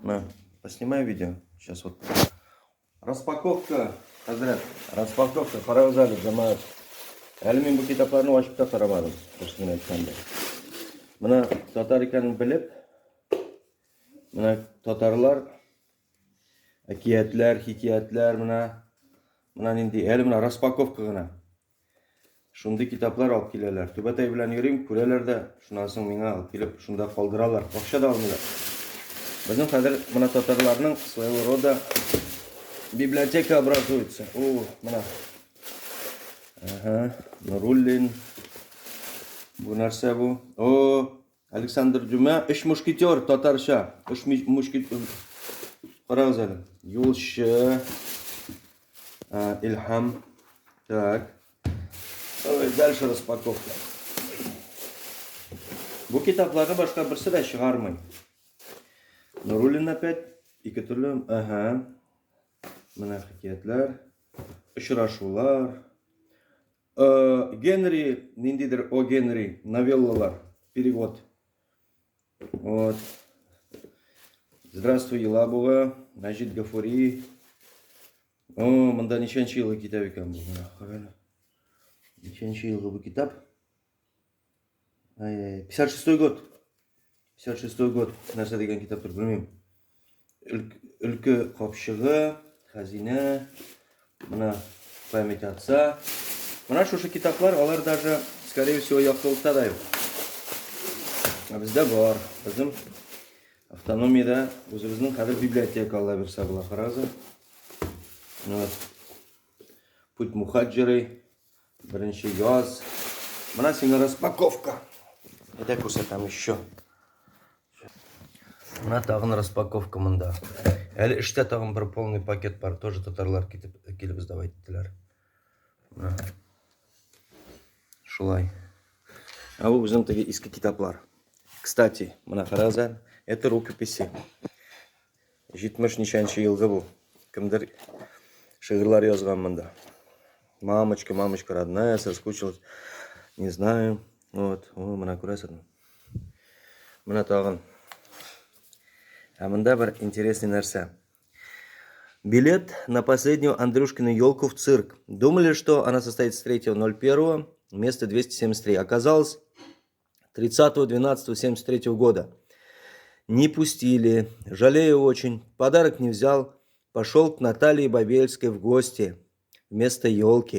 На, поснимай видео. Сейчас вот. Распаковка, Хазрат. Распаковка. Пора в зале, жамаат. Әлі мен бұл китапларны ашып та қарамадым. Дұрысын айтқанда. Мына татар екенін біліп, мына татарлар әкиятләр, хикиятләр, мына нинди, әлі мына распаковка гына. Шундай китаплар алып киләләр. Түбәтәй белән йөрим, күрәләр дә, шуннан соң миңа алып килеп, шунда калдыралар. Акча да алмыйлар. Безнең хәзер мына татарларның своего рода библиотека образуется. О, мына. Ага, Нуруллин. Бу нәрсә бу? О, Александр Дюма, Үч мушкетер татарча. Үч мушкетер. Карагыз әле. Юлчы. Илһам. Так. Дальше распаковка. Бу китапларны башка берсе дә чыгармый. Нуруллин опять. Ике төрле. Ага. Мына хикәятләр. Очрашулар. Генри, ниндидер О. Генри, новеллалар, перевод. Вот. Здравствуй, Елабуга, Мәҗит Гафури. О, монда ничәнче елгы китап икән бу? Ничәнче елгы бу китап? 56 год. 56 год. Нәрсә дигән китаптыр, белмим. Өлке капчыгы, хәзинә, мына память отца. Мына шушы китаплар, алар даже, скорее всего, яктылыкта да юк. Бездә бар. Безнең автономиядә үзебезнең хәзер библиотека ала бирсә була, карагыз. Вот. Путь мухаджиры, беренче яз. Мына сиңа распаковка. Это күрсәтәм еще. Мына тагын распаковка монда. Әле эштә тагын бер полный пакет бар, тоже татарлар килеп издавай иттеләр. Шулай. А бу безнең теге иске китаплар. Кстати, мына карагыз, это рукописи. 70 ничәнче елгы бу. Кемдер шигырьләр язган монда. Мамочка, мамочка родная, соскучилась. Не знаю. Вот, о, мына күрәсезме? Мына тагын. А монда бер интересный нәрсә. Билет на последнюю Андрюшкину елку в цирк. Думали, что она состоится с 3.01, место 273. Оказалось 30.12.73 года. Не пустили. Жалею очень. Подарок не взял. Пошел к Наталье Бабельской в гости вместо елки.